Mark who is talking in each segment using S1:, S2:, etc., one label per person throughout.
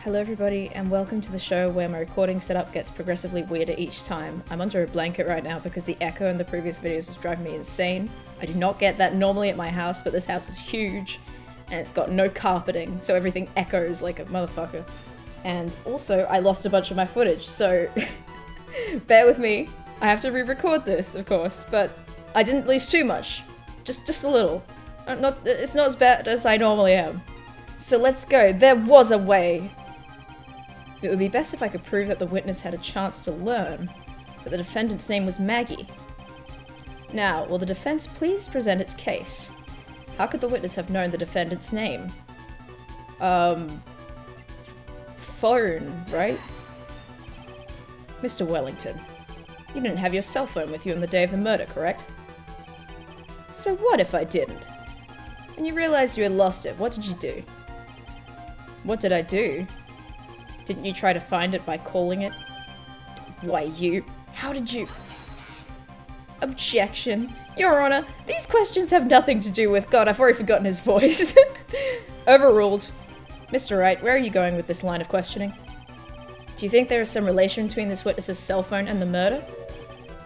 S1: Hello everybody, and welcome to the show where my recording setup gets progressively weirder each time. I'm under a blanket right now because the echo in the previous videos was driving me insane. I do not get that normally at my house, but this house is huge, and it's got no carpeting, so everything echoes like a motherfucker. And also, I lost a bunch of my footage, so bear with me. I have to re-record this, of course, but I didn't lose too much. Just a little. It's not as bad as I normally am. So let's go. There was a way. It would be best if I could prove that the witness had a chance to learn that the defendant's name was Maggie. Now, will the defense please present its case? How could the witness have known the defendant's name? Phone, right? Mr. Wellington, you didn't have your cell phone with you on the day of the murder, correct? So what if I didn't? And you realized you had lost it, what did you do? What did I do? Didn't you try to find it by calling it? Why you? How did you? Objection. Your Honor, these questions have nothing to do with— God, I've already forgotten his voice. Overruled. Mr. Wright, where are you going with this line of questioning? Do you think there is some relation between this witness's cell phone and the murder?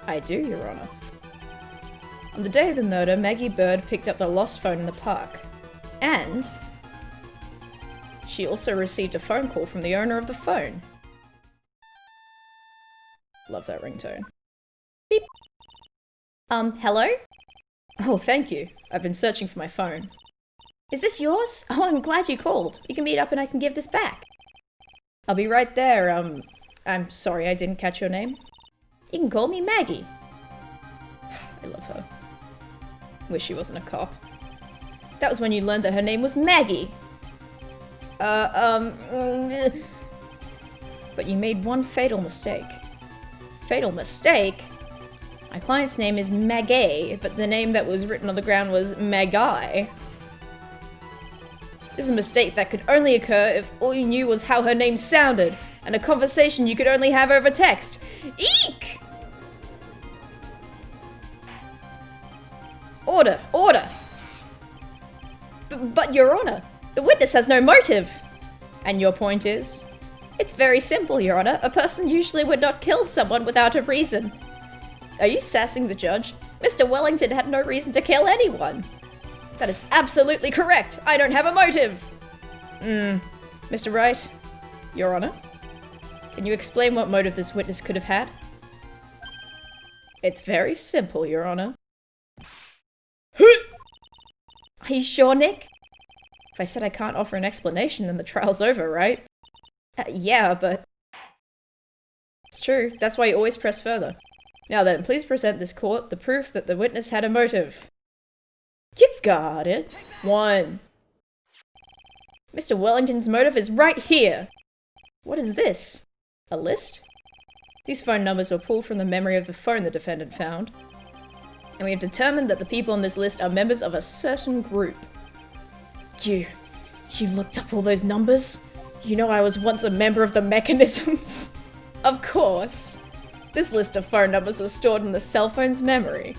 S1: I do, Your Honor. On the day of the murder, Maggie Bird picked up the lost phone in the park. And she also received a phone call from the owner of the phone. Love that ringtone. Beep. Hello? Oh, thank you. I've been searching for my phone. Is this yours? Oh, I'm glad you called. We can meet up and I can give this back. I'll be right there. I'm sorry I didn't catch your name. You can call me Maggie. I love her. Wish she wasn't a cop. That was when you learned that her name was Maggie. But you made one fatal mistake. Fatal mistake? My client's name is Maggie, but the name that was written on the ground was Maggie. This is a mistake that could only occur if all you knew was how her name sounded, and a conversation you could only have over text. Eek! Order! Order! But Your Honor, the witness has no motive! And your point is? It's very simple, Your Honor. A person usually would not kill someone without a reason. Are you sassing the judge? Mr. Wellington had no reason to kill anyone. That is absolutely correct. I don't have a motive. Mr. Wright, Your Honor, can you explain what motive this witness could have had? It's very simple, Your Honor. Are you sure, Nick? If I said I can't offer an explanation, then the trial's over, right? Yeah, but it's true. That's why you always press further. Now then, please present this court the proof that the witness had a motive. You got it. 1. Mr. Wellington's motive is right here. What is this? A list? These phone numbers were pulled from the memory of the phone the defendant found. And we have determined that the people on this list are members of a certain group. You looked up all those numbers? You know I was once a member of the mechanisms? Of course. This list of phone numbers was stored in the cell phone's memory.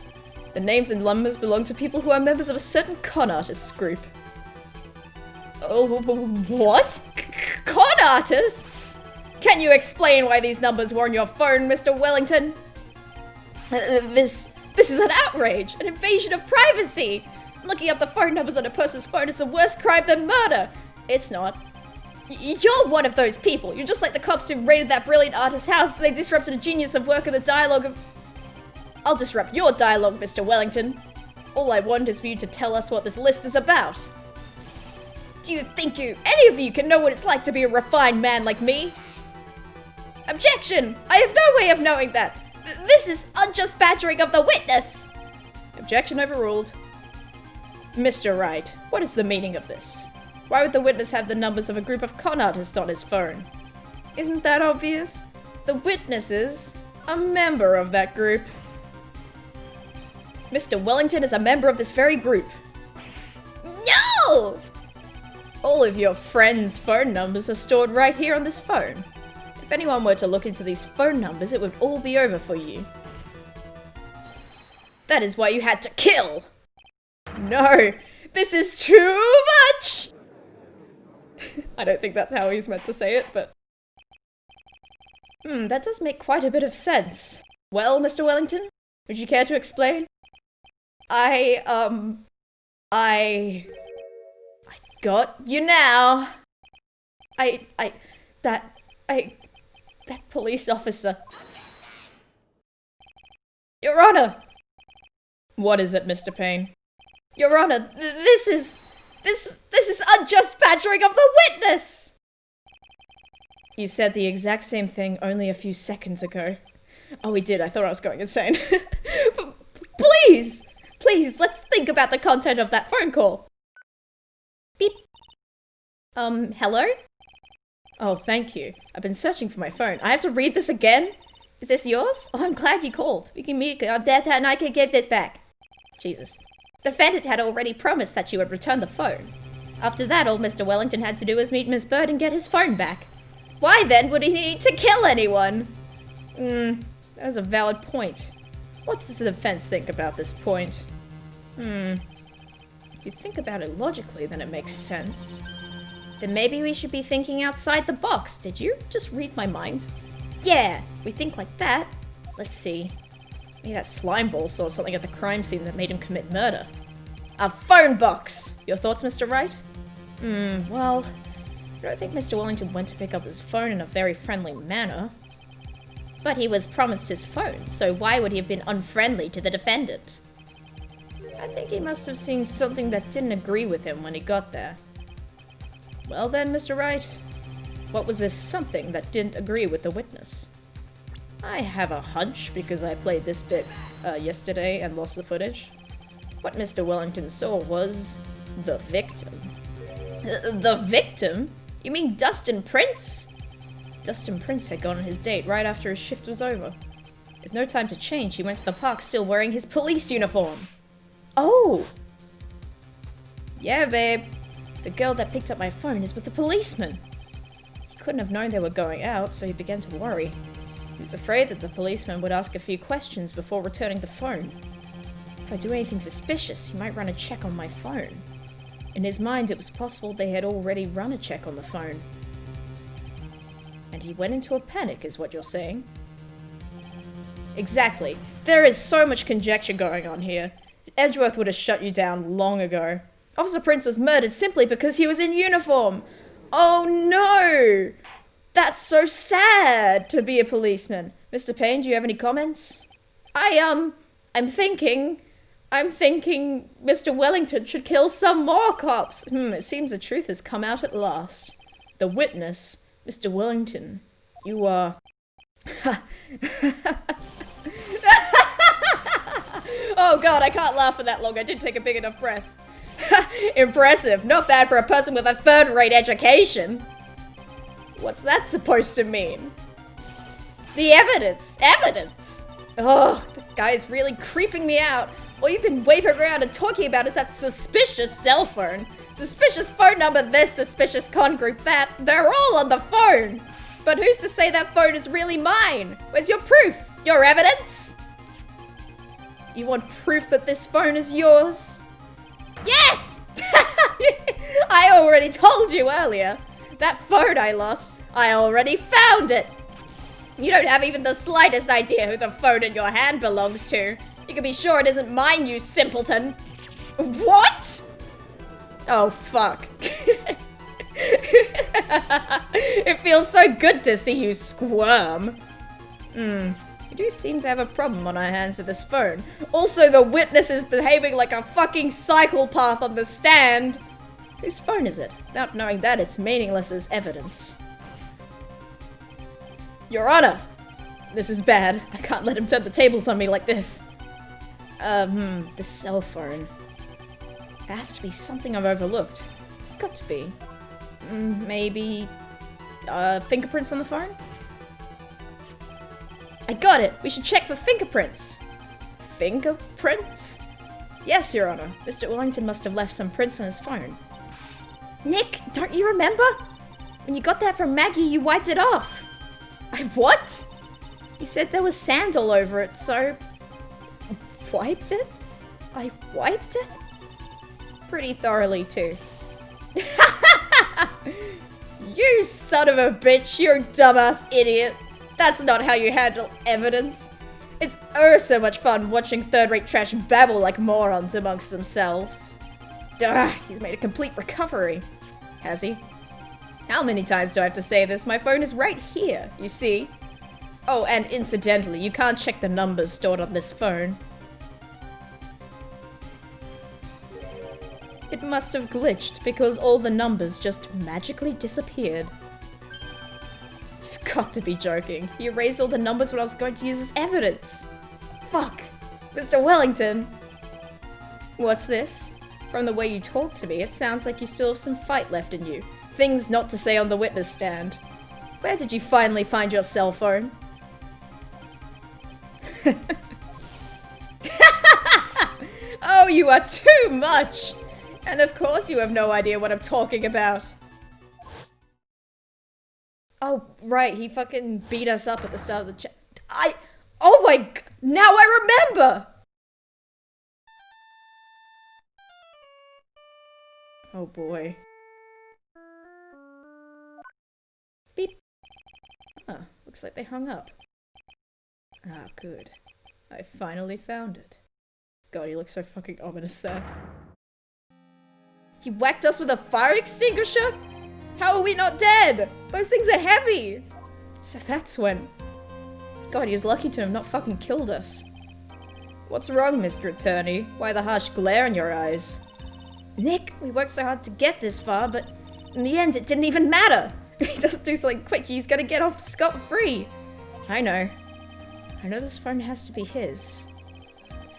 S1: The names and numbers belong to people who are members of a certain con artists group. Oh, what? Con artists? Can you explain why these numbers were on your phone, Mr. Wellington? This is an outrage, an invasion of privacy. Looking up the phone numbers on a person's phone is a worse crime than murder. It's not. You're one of those people. You're just like the cops who raided that brilliant artist's house. They disrupted a genius of work of the dialogue of— I'll disrupt your dialogue, Mr. Wellington. All I want is for you to tell us what this list is about. Do you think any of you can know what it's like to be a refined man like me? Objection! I have no way of knowing that. This is unjust badgering of the witness. Objection overruled. Mr. Wright, what is the meaning of this? Why would the witness have the numbers of a group of con artists on his phone? Isn't that obvious? The witness is a member of that group. Mr. Wellington is a member of this very group. No! All of your friends' phone numbers are stored right here on this phone. If anyone were to look into these phone numbers, it would all be over for you. That is why you had to kill! No! This is too much! I don't think that's how he's meant to say it, but... that does make quite a bit of sense. Well, Mr. Wellington, would you care to explain? I got you now. That police officer. Your Honor! What is it, Mr. Payne? Your Honor, this is unjust badgering of the witness! You said the exact same thing only a few seconds ago. Oh, we did. I thought I was going insane. Please! Please, let's think about the content of that phone call. Beep. Hello? Oh, thank you. I've been searching for my phone. I have to read this again? Is this yours? Oh, I'm glad you called. We can meet on death and I can give this back. Jesus. The defendant had already promised that she would return the phone. After that, all Mr. Wellington had to do was meet Miss Bird and get his phone back. Why then would he need to kill anyone? That was a valid point. What does the defense think about this point? If you think about it logically, then it makes sense. Then maybe we should be thinking outside the box. Did you just read my mind? Yeah, we think like that. Let's see. Maybe that slime ball saw something at the crime scene that made him commit murder. A phone box! Your thoughts, Mr. Wright? Well, I don't think Mr. Wellington went to pick up his phone in a very friendly manner. But he was promised his phone, so why would he have been unfriendly to the defendant? I think he must have seen something that didn't agree with him when he got there. Well then, Mr. Wright, what was this something that didn't agree with the witness? I have a hunch because I played this bit yesterday and lost the footage. What Mr. Wellington saw was the victim. The victim? You mean Dustin Prince? Dustin Prince had gone on his date right after his shift was over. With no time to change, he went to the park still wearing his police uniform. Oh! Yeah, babe. The girl that picked up my phone is with the policeman. He couldn't have known they were going out, so he began to worry. He was afraid that the policeman would ask a few questions before returning the phone. If I do anything suspicious, he might run a check on my phone. In his mind, it was possible they had already run a check on the phone. And he went into a panic, is what you're saying? Exactly. There is so much conjecture going on here. Edgeworth would have shut you down long ago. Officer Prince was murdered simply because he was in uniform. Oh no! That's so sad to be a policeman. Mr. Payne, do you have any comments? I'm thinking Mr. Wellington should kill some more cops. It seems the truth has come out at last. The witness, Mr. Wellington, you are... Oh god, I can't laugh for that long. I didn't take a big enough breath. Impressive. Not bad for a person with a third-rate education. What's that supposed to mean? The evidence. Evidence! Oh, the guy is really creeping me out. All you've been waving around and talking about is that suspicious cell phone. Suspicious phone number this, suspicious con group that. They're all on the phone. But who's to say that phone is really mine? Where's your proof? Your evidence? You want proof that this phone is yours? Yes! I already told you earlier. That phone I lost, I already found it. You don't have even the slightest idea who the phone in your hand belongs to. You can be sure it isn't mine, you simpleton. What? Oh, fuck. It feels so good to see you squirm. We do seem to have a problem on our hands with this phone. Also, the witness is behaving like a fucking psychopath on the stand. Whose phone is it? Without knowing that, it's meaningless as evidence. Your Honor! This is bad. I can't let him turn the tables on me like this. The cell phone. There has to be something I've overlooked. It's got to be. Maybe... fingerprints on the phone? I got it! We should check for fingerprints! Fingerprints? Yes, Your Honor. Mr. Wellington must have left some prints on his phone. Nick, don't you remember? When you got that from Maggie, you wiped it off. I what? You said there was sand all over it, so... Wiped it? I wiped it? Pretty thoroughly, too. You son of a bitch, you're a dumbass idiot. That's not how you handle evidence. It's so much fun watching third-rate trash babble like morons amongst themselves. He's made a complete recovery. Has he? How many times do I have to say this? My phone is right here, you see? Oh, and incidentally, you can't check the numbers stored on this phone. It must have glitched because all the numbers just magically disappeared. You've got to be joking. You erased all the numbers when I was going to use as evidence. Fuck. Mr. Wellington. What's this? From the way you talk to me, it sounds like you still have some fight left in you. Things not to say on the witness stand. Where did you finally find your cell phone? Oh, you are too much! And of course you have no idea what I'm talking about. Oh, right, he fucking beat us up at the start of the chat. Oh my god, now I remember! Oh boy. Beep. Huh, looks like they hung up. Ah, good. I finally found it. God, he looks so fucking ominous there. He whacked us with a fire extinguisher? How are we not dead? Those things are heavy! So that's when... God, he was lucky to have not fucking killed us. What's wrong, Mr. Attorney? Why the harsh glare in your eyes? Nick, we worked so hard to get this far, but in the end it didn't even matter! He just do something quick, he's gonna get off scot-free! I know. I know this phone has to be his.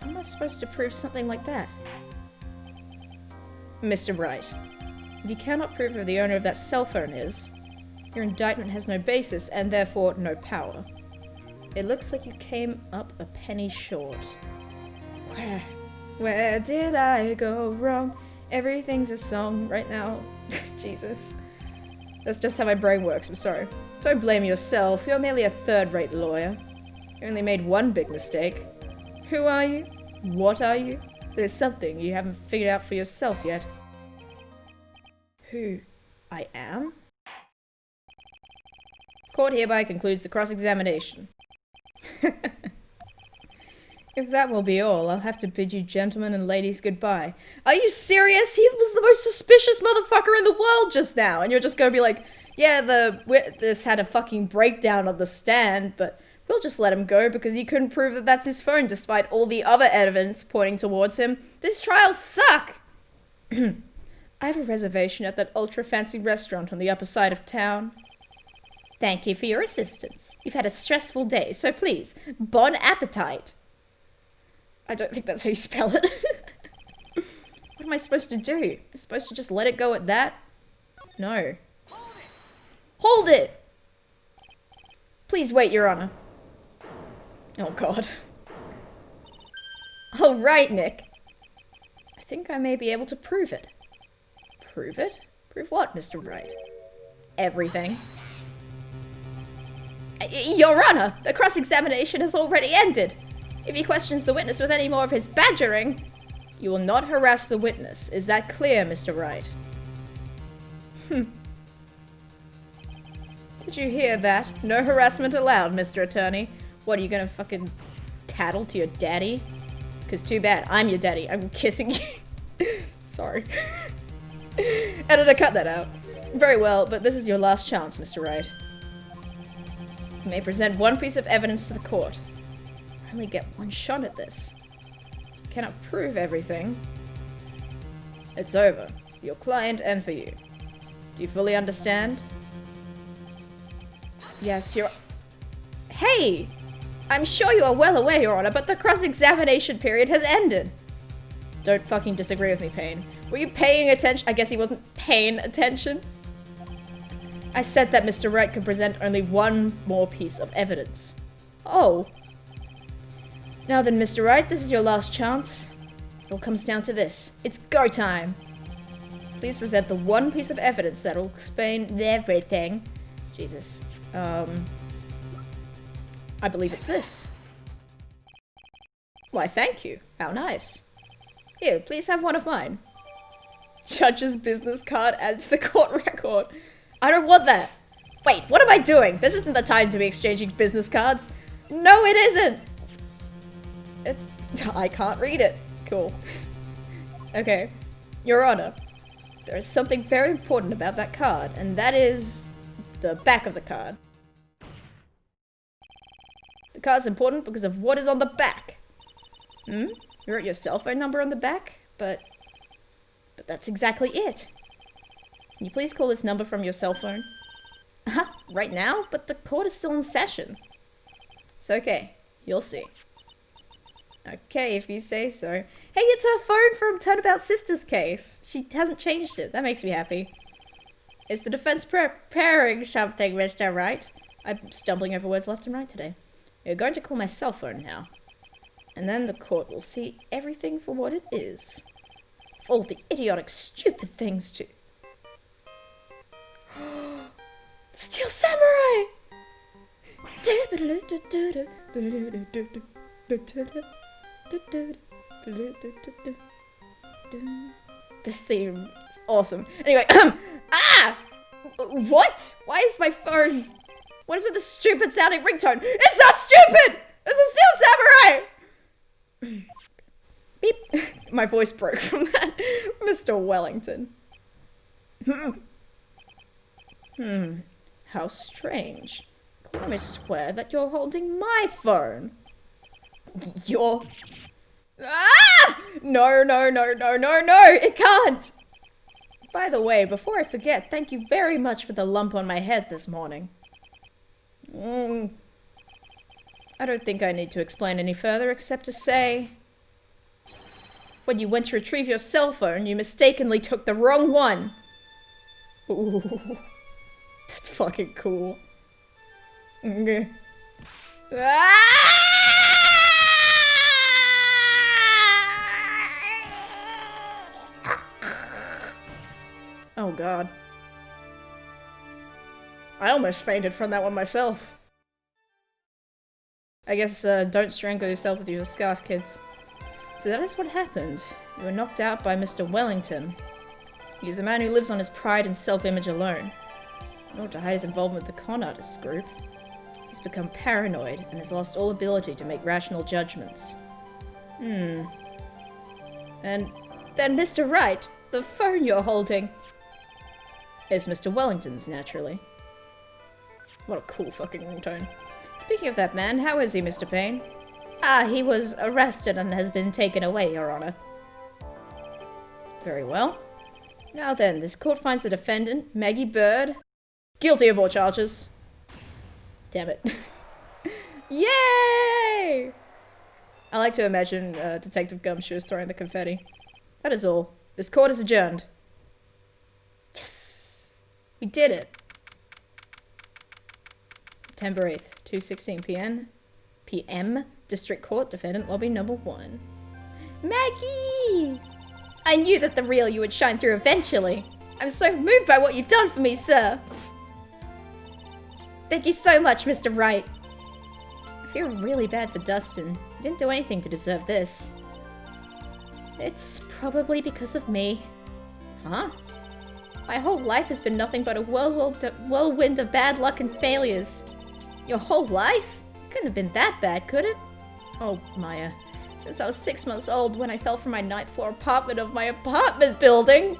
S1: How am I supposed to prove something like that? Mr. Wright, if you cannot prove who the owner of that cell phone is, your indictment has no basis and therefore no power. It looks like you came up a penny short. Where did I go wrong? Everything's a song right now. Jesus. That's just how my brain works, I'm sorry. Don't blame yourself, you're merely a third-rate lawyer. You only made one big mistake. Who are you? What are you? There's something you haven't figured out for yourself yet. Who I am? Court hereby concludes the cross-examination. If that will be all, I'll have to bid you gentlemen and ladies goodbye. Are you serious? He was the most suspicious motherfucker in the world just now, and you're just gonna be like, yeah, the witness had a fucking breakdown on the stand, but we'll just let him go because you couldn't prove that that's his phone despite all the other evidence pointing towards him. This trial suck! I have a reservation at that ultra-fancy restaurant on the upper side of town. Thank you for your assistance. You've had a stressful day, so please, bon appetit. I don't think that's how you spell it. What am I supposed to do? Am I supposed to just let it go at that? No. Hold it! Please wait, Your Honor. Oh god. Alright, Nick. I think I may be able to prove it. Prove it? Prove what, Mr. Wright? Everything. Your Honor, the cross-examination has already ended. If he questions the witness with any more of his badgering, you will not harass the witness. Is that clear, Mr. Wright? Did you hear that? No harassment allowed, Mr. Attorney. What, are you gonna fucking tattle to your daddy? Cause too bad, I'm your daddy. I'm kissing you. Sorry. Editor, cut that out. Very well, but this is your last chance, Mr. Wright. You may present one piece of evidence to the court. I only get one shot at this. You cannot prove everything. It's over. For your client and for you. Do you fully understand? Yes, you're... Hey! I'm sure you are well aware, Your Honor, but the cross-examination period has ended. Don't fucking disagree with me, Payne. Were you paying attention? I guess he wasn't paying attention. I said that Mr. Wright could present only one more piece of evidence. Oh. Now then, Mr. Wright, this is your last chance. It all comes down to this. It's go time. Please present the one piece of evidence that will explain everything. Jesus. I believe it's this. Why, thank you. How nice. Here, please have one of mine. Judge's business card added to the court record. I don't want that. Wait, what am I doing? This isn't the time to be exchanging business cards. No, it isn't. I can't read it. Cool. Okay. Your Honor, there is something very important about that card, and that is the back of the card. The card's important because of what is on the back. You wrote your cell phone number on the back, but that's exactly it. Can you please call this number from your cell phone? Right now? But the court is still in session. It's okay. You'll see. Okay, if you say so. Hey, it's her phone from Turnabout Sisters case. She hasn't changed it. That makes me happy. Is the defense preparing something, Mr. Wright? I'm stumbling over words left and right today. You're going to call my cell phone now. And then the court will see everything for what it is. All the idiotic, stupid things to... Steel Samurai! This theme is awesome. Anyway, What? Why is my phone... What is with the stupid sounding ringtone? It's not stupid! It's a Steel Samurai! Beep. My voice broke from that. Mr. Wellington. How strange. Let me swear that you're holding my phone. You're... No, it can't! By the way, before I forget, thank you very much for the lump on my head this morning. I don't think I need to explain any further except to say... When you went to retrieve your cell phone, you mistakenly took the wrong one. Ooh. That's fucking cool. Oh god. I almost fainted from that one myself. I guess, don't strangle yourself with your scarf, kids. So that is what happened. You were knocked out by Mr. Wellington. He is a man who lives on his pride and self-image alone. In order to hide his involvement with the con artist group, he's become paranoid and has lost all ability to make rational judgments. And then Mr. Wright, the phone you're holding, is Mr. Wellington's, naturally. What a cool fucking ringtone. Speaking of that man, how is he, Mr. Payne? He was arrested and has been taken away, Your Honor. Very well. Now then, this court finds the defendant, Maggie Bird, guilty of all charges. Damn it. Yay! I like to imagine Detective Gumshoe throwing the confetti. That is all. This court is adjourned. Yes! We did it! September 8th, 2:16 p.m. District Court, Defendant Lobby Number 1. Maggie! I knew that the real you would shine through eventually. I'm so moved by what you've done for me, sir. Thank you so much, Mr. Wright. I feel really bad for Dustin. He didn't do anything to deserve this. It's probably because of me. Huh? My whole life has been nothing but a whirlwind of bad luck and failures. Your whole life? Couldn't have been that bad, could it? Oh, Maya. Since I was 6 months old when I fell from my 9th floor apartment of my apartment building.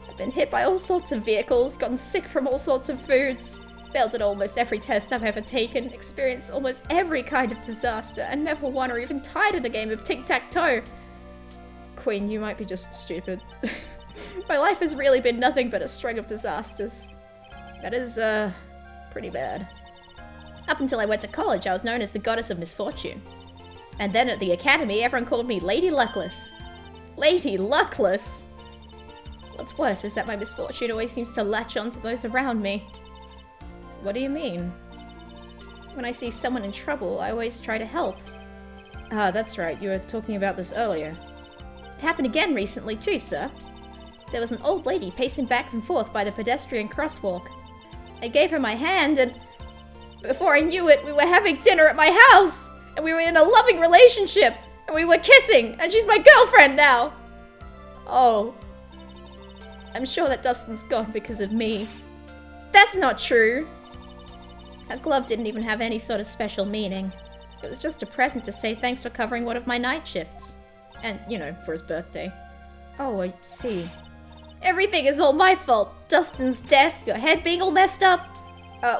S1: I've been hit by all sorts of vehicles, gotten sick from all sorts of foods, failed at almost every test I've ever taken, experienced almost every kind of disaster, and never won or even tied in a game of tic-tac-toe. Queen, you might be just stupid. My life has really been nothing but a string of disasters. That is, pretty bad. Up until I went to college, I was known as the Goddess of Misfortune. And then at the academy, everyone called me Lady Luckless. Lady Luckless? What's worse is that my misfortune always seems to latch on to those around me. What do you mean? When I see someone in trouble, I always try to help. Ah, that's right, you were talking about this earlier. It happened again recently too, sir. There was an old lady pacing back and forth by the pedestrian crosswalk. I gave her my hand and... before I knew it, we were having dinner at my house! And we were in a loving relationship! And we were kissing! And she's my girlfriend now! Oh. I'm sure that Dustin's gone because of me. That's not true. That glove didn't even have any sort of special meaning. It was just a present to say thanks for covering one of my night shifts. And, you know, for his birthday. Oh, I see. Everything is all my fault. Dustin's death, your head being all messed up.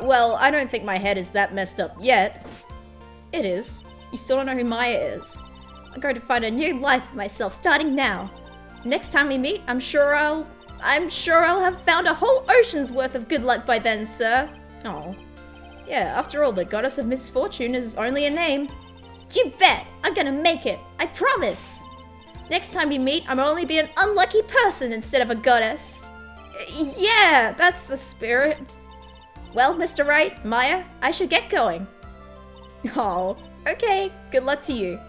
S1: Well, I don't think my head is that messed up yet. It is. You still don't know who Maya is. I'm going to find a new life for myself starting now. Next time we meet, I'm sure I'll have found a whole ocean's worth of good luck by then, sir. Oh. Yeah, after all, the goddess of misfortune is only a name. You bet! I'm gonna make it. I promise! Next time we meet, I'm only be an unlucky person instead of a goddess. Yeah, that's the spirit. Well, Mr. Wright, Maya, I should get going. Oh, okay. Good luck to you.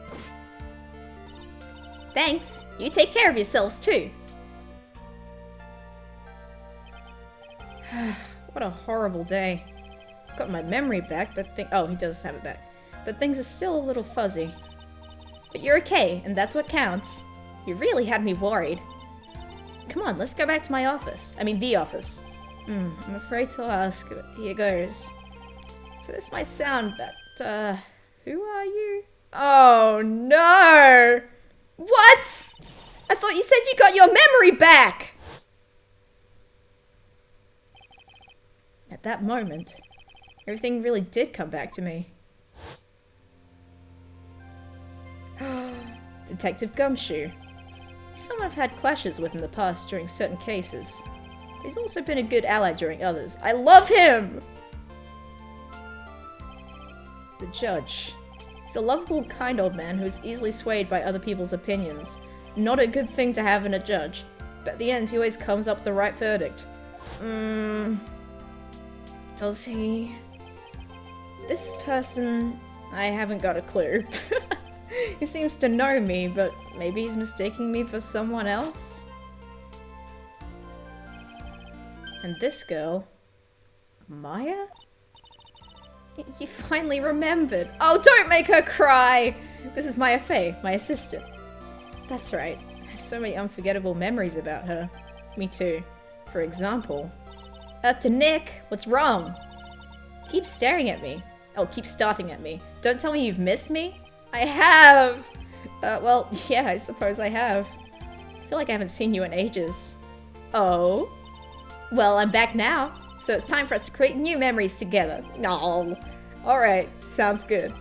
S1: Thanks. You take care of yourselves, too. What a horrible day. Got my memory back, but oh, he does have it back. But things are still a little fuzzy. But you're okay, and that's what counts. You really had me worried. Come on, let's go back to my office. I mean, the office. I'm afraid to ask, but here goes. So this might sound, but, who are you? Oh, no! What? I thought you said you got your memory back! At that moment, everything really did come back to me. Detective Gumshoe. He's someone I've had clashes with in the past during certain cases. But he's also been a good ally during others. I love him! The judge. He's a lovable, kind old man who is easily swayed by other people's opinions. Not a good thing to have in a judge. But at the end, he always comes up with the right verdict. Does he? This person, I haven't got a clue. He seems to know me, but maybe he's mistaking me for someone else? And this girl, Maya? You finally remembered. Oh, don't make her cry! This is Maya Fey, my assistant. That's right. I have so many unforgettable memories about her. Me too. For example, to Nick, what's wrong? Keep staring at me. Oh, keep starting at me. Don't tell me you've missed me? I have! Well, yeah, I suppose I have. I feel like I haven't seen you in ages. Oh? Well, I'm back now, so it's time for us to create new memories together. No. Alright, sounds good.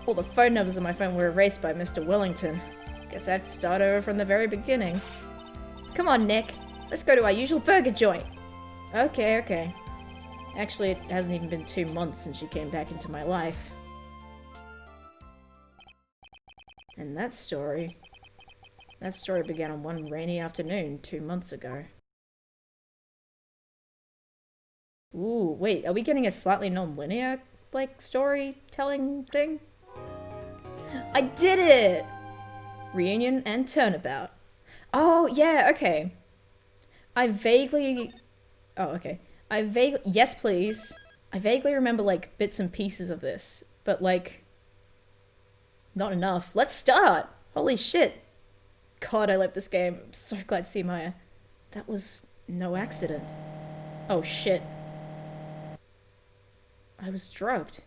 S1: All the phone numbers on my phone were erased by Mr. Wellington. Guess I have to start over from the very beginning. Come on, Nick. Let's go to our usual burger joint. Okay. Actually, it hasn't even been 2 months since she came back into my life. And that story began on one rainy afternoon 2 months ago. Ooh, wait, are we getting a slightly non-linear, like, storytelling thing? I did it! Reunion and turnabout. Oh, yeah, okay. Yes, please. I vaguely remember, like, bits and pieces of this, but, like, not enough. Let's start! Holy shit. God, I love this game. I'm so glad to see Maya. That was no accident. Oh, shit. I was drugged.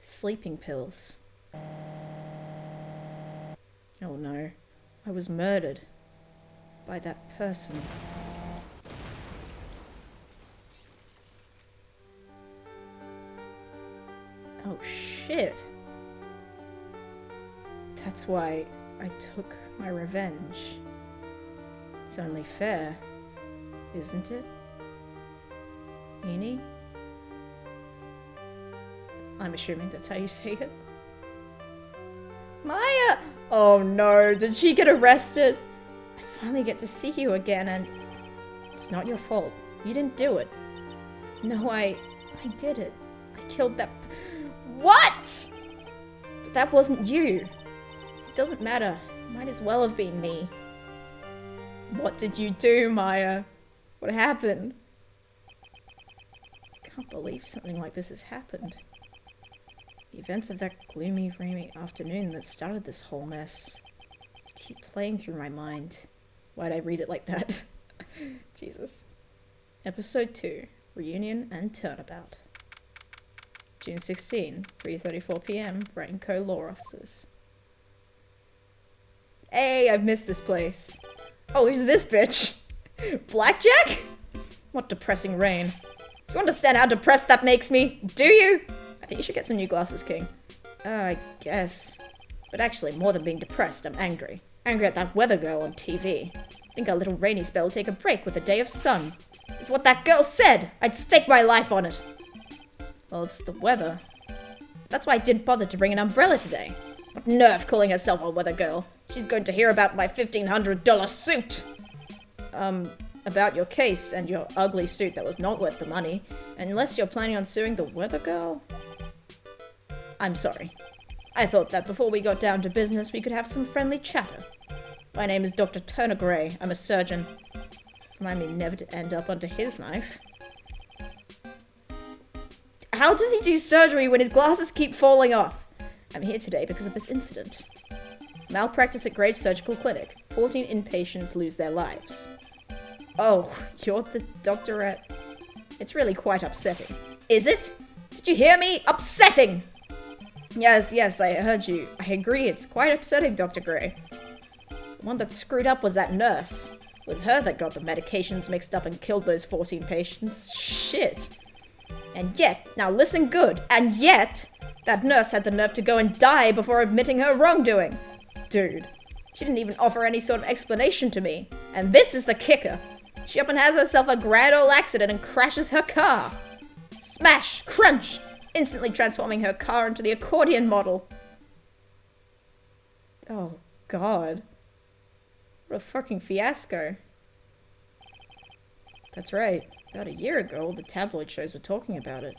S1: Sleeping pills. Oh no. I was murdered. By that person. Oh shit. That's why I took my revenge. It's only fair, isn't it? Meanie? I'm assuming that's how you say it. Maya! Oh no, did she get arrested? I finally get to see you again and... It's not your fault. You didn't do it. No, I did it. I killed that... What?! But that wasn't you. It doesn't matter. Might as well have been me. What did you do, Maya? What happened? I can't believe something like this has happened. The events of that gloomy, rainy afternoon that started this whole mess keep playing through my mind. Why'd I read it like that? Jesus. Episode 2. Reunion and turnabout. June 16, 3:34 p.m. Ranco Law Offices. Hey, I've missed this place. Oh, who's this bitch? Blackjack? What depressing rain. Do you understand how depressed that makes me? Do you? I think you should get some new glasses, King. I guess. But actually, more than being depressed, I'm angry. Angry at that weather girl on TV. Think our little rainy spell will take a break with a day of sun. It's what that girl said! I'd stake my life on it! Well, it's the weather. That's why I didn't bother to bring an umbrella today. What nerve calling herself a weather girl. She's going to hear about my $1,500 suit. About your case and your ugly suit that was not worth the money. Unless you're planning on suing the weather girl? I'm sorry. I thought that before we got down to business, we could have some friendly chatter. My name is Dr. Turner Gray. I'm a surgeon. Remind me never to end up under his knife. How does he do surgery when his glasses keep falling off? I'm here today because of this incident. Malpractice at Grade Surgical Clinic. 14 inpatients lose their lives. Oh, you're the doctor at... It's really quite upsetting. Is it? Did you hear me? Upsetting! Yes, I heard you. I agree, it's quite upsetting, Dr. Gray. The one that screwed up was that nurse. It was her that got the medications mixed up and killed those 14 patients. Shit. And yet, now listen good, and yet, that nurse had the nerve to go and die before admitting her wrongdoing. Dude, she didn't even offer any sort of explanation to me. And this is the kicker. She up and has herself a grand old accident and crashes her car. Smash! Crunch! Instantly transforming her car into the accordion model. Oh, God. What a fucking fiasco. That's right. About a year ago, all the tabloid shows were talking about it.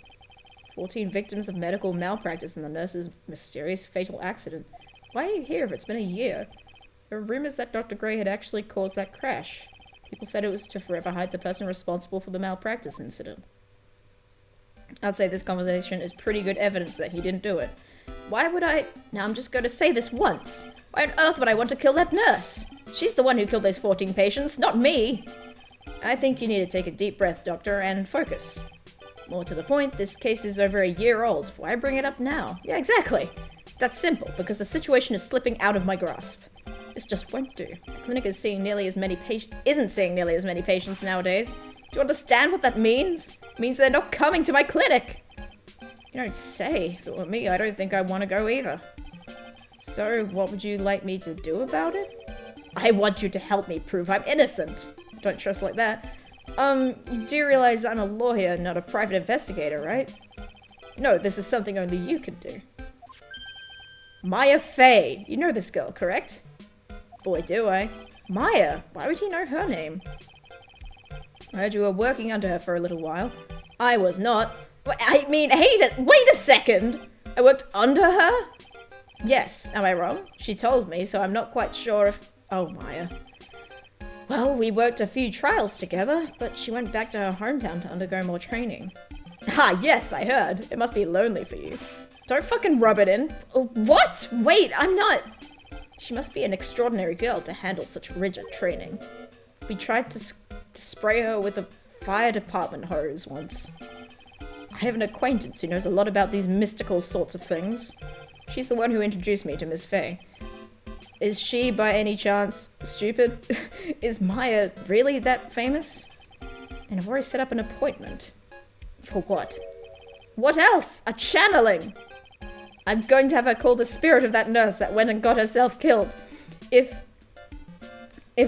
S1: 14 victims of medical malpractice in the nurse's mysterious fatal accident. Why are you here if it's been a year? There were rumors that Dr. Gray had actually caused that crash. People said it was to forever hide the person responsible for the malpractice incident. I'd say this conversation is pretty good evidence that he didn't do it. Why would I... Now I'm just going to say this once. Why on earth would I want to kill that nurse? She's the one who killed those 14 patients, not me. I think you need to take a deep breath, Doctor, and focus. More to the point, this case is over a year old. Why bring it up now? Yeah, exactly. That's simple, because the situation is slipping out of my grasp. This just won't do. The clinic is seeing nearly as many isn't seeing nearly as many patients nowadays. Do you understand what that means? It means they're not coming to my clinic. You don't say. If it were me, I don't think I'd want to go either. So, what would you like me to do about it? I want you to help me prove I'm innocent. Don't trust like that. You do realize I'm a lawyer, not a private investigator, right? No, this is something only you can do. Maya Fey. You know this girl, correct? Boy, do I. Maya? Why would he know her name? I heard you were working under her for a little while. I was not. I mean, wait a second! I worked under her? Yes, am I wrong? She told me, so I'm not quite sure if... Oh, Maya. Well, we worked a few trials together, but she went back to her hometown to undergo more training. Ah, yes, I heard. It must be lonely for you. Don't fucking rub it in. What? Wait, I'm not... She must be an extraordinary girl to handle such rigid training. We tried to spray her with a fire department hose once. I have an acquaintance who knows a lot about these mystical sorts of things. She's the one who introduced me to Miss Fey. Is she, by any chance, stupid? Is Maya really that famous? And I've already set up an appointment. For what? What else? A channeling! I'm going to have her call the spirit of that nurse that went and got herself killed. If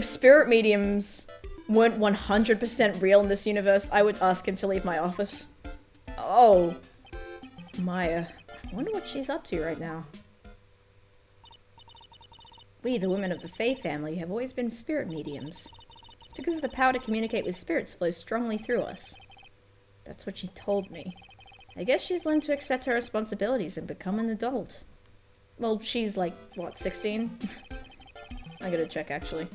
S1: spirit mediums weren't 100% real in this universe, I would ask him to leave my office. Oh. Maya. I wonder what she's up to right now. We, the women of the Fey family, have always been spirit mediums. It's because the power to communicate with spirits flows strongly through us. That's what she told me. I guess she's learned to accept her responsibilities and become an adult. Well, she's like, what, 16? I gotta check, actually.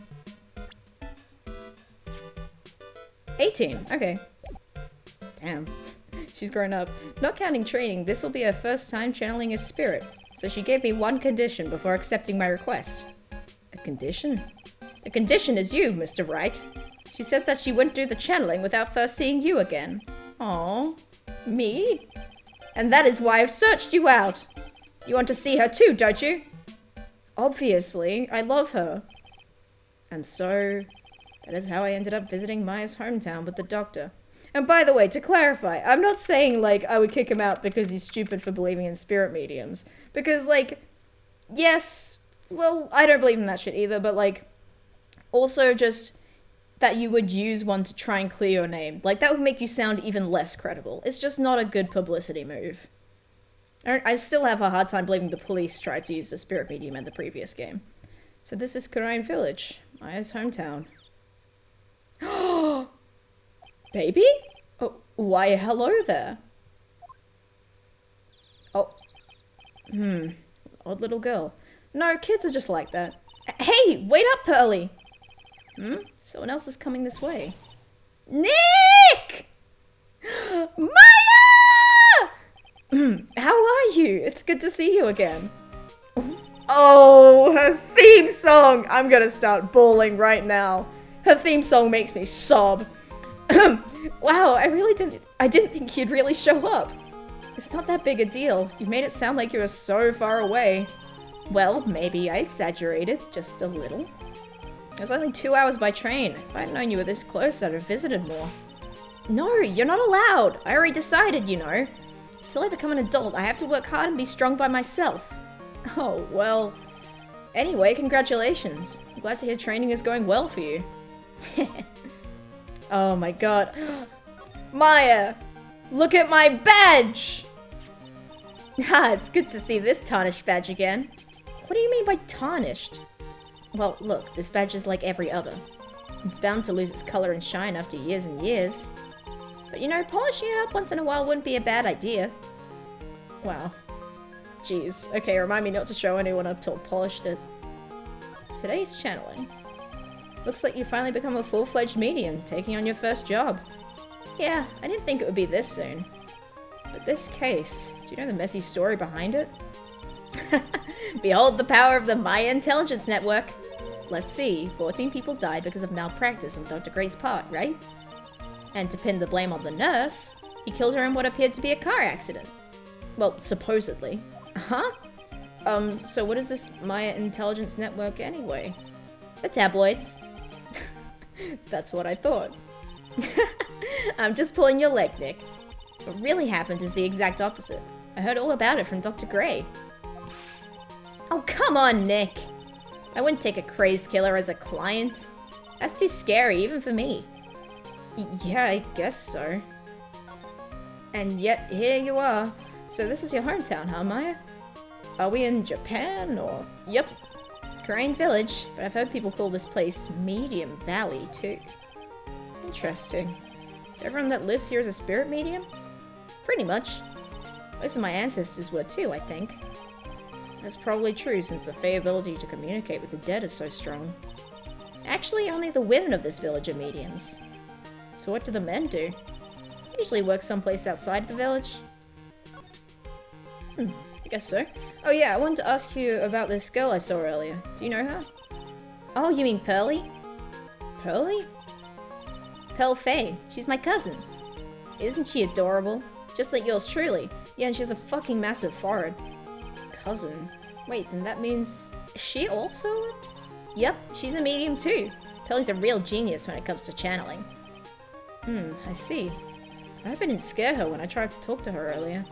S1: 18, okay. Damn. She's grown up. Not counting training, this will be her first time channeling a spirit, so she gave me one condition before accepting my request. A condition? The condition is you, Mr. Wright. She said that she wouldn't do the channeling without first seeing you again. Oh, me? And that is why I've searched you out. You want to see her too, don't you? Obviously, I love her. And so, that is how I ended up visiting Maya's hometown with the doctor. And by the way, to clarify, I'm not saying, like, I would kick him out because he's stupid for believing in spirit mediums. Because, like, yes, well, I don't believe in that shit either, but, like, also just that you would use one to try and clear your name. Like, that would make you sound even less credible. It's just not a good publicity move. I still have a hard time believing the police tried to use the spirit medium in the previous game. So this is Kurain Village, Maya's hometown. Baby? Oh, why, hello there. Oh. Odd little girl. No, kids are just like that. Hey, wait up, Pearly! Someone else is coming this way. Nick! Maya! How are you? It's good to see you again. Oh, her theme song! I'm gonna start bawling right now. Her theme song makes me sob. Wow, I didn't think you'd really show up. It's not that big a deal. You made it sound like you were so far away. Well, maybe I exaggerated just a little. It was only 2 hours by train. If I'd known you were this close, I'd have visited more. No, you're not allowed. I already decided, you know. Till I become an adult, I have to work hard and be strong by myself. Oh, well. Anyway, congratulations. I'm glad to hear training is going well for you. Oh my god. Maya! Look at my badge! Ah, it's good to see this tarnished badge again. What do you mean by tarnished? Well, look, this badge is like every other. It's bound to lose its color and shine after years and years. But you know, polishing it up once in a while wouldn't be a bad idea. Wow. Jeez. Okay, remind me not to show anyone I've polished it. Today's channeling. Looks like you finally become a full-fledged medium, taking on your first job. Yeah, I didn't think it would be this soon. But this case, do you know the messy story behind it? Behold the power of the Maya Intelligence Network. Let's see, 14 people died because of malpractice on Dr. Gray's part, right? And to pin the blame on the nurse, he killed her in what appeared to be a car accident. Well, supposedly. Huh? So what is this Maya Intelligence Network anyway? The tabloids. That's what I thought. I'm just pulling your leg, Nick. What really happened is the exact opposite. I heard all about it from Dr. Gray. Oh, come on, Nick. I wouldn't take a crazed killer as a client. That's too scary, even for me. Yeah, I guess so. And yet, here you are. So this is your hometown, huh, Maya? Are we in Japan, or...? Yep. Kurain Village, but I've heard people call this place Medium Valley, too. Interesting. So everyone that lives here is a spirit medium? Pretty much. Most of my ancestors were too, I think. That's probably true, since the Fey ability to communicate with the dead is so strong. Actually, only the women of this village are mediums. So what do the men do? They usually work someplace outside the village. I guess so. Oh yeah, I wanted to ask you about this girl I saw earlier. Do you know her? Oh, you mean Pearly? Pearly? Pearl Fey. She's my cousin. Isn't she adorable? Just like yours truly. Yeah, and she has a fucking massive forehead. Cousin? Wait, then that means... Is she also? Yep, she's a medium too. Pearly's a real genius when it comes to channeling. I see. I hope I didn't scare her when I tried to talk to her earlier.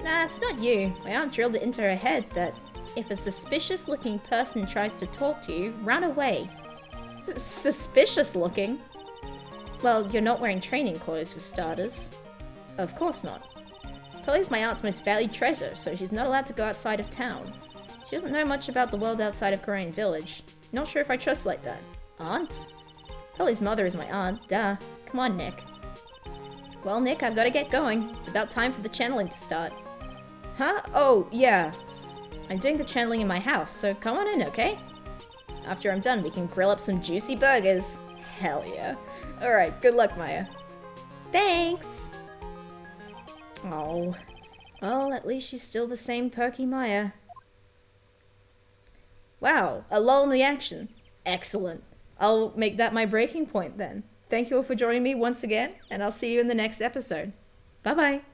S1: Nah, it's not you. My aunt drilled it into her head that if a suspicious-looking person tries to talk to you, run away. Suspicious looking? Well, you're not wearing training clothes for starters. Of course not. Pearly's my aunt's most valued treasure, so she's not allowed to go outside of town. She doesn't know much about the world outside of Kurain Village. Not sure if I trust like that. Aunt? Pearly's mother is my aunt, duh. Come on, Nick. Well, Nick, I've got to get going. It's about time for the channeling to start. Huh? Oh, yeah. I'm doing the channeling in my house, so come on in, okay? After I'm done, we can grill up some juicy burgers. Hell yeah. Alright, good luck, Maya. Thanks! Oh. Well, at least she's still the same perky Maya. Wow, a lull in the action. Excellent. I'll make that my breaking point then. thank you all for joining me once again, and I'll see you in the next episode. Bye bye.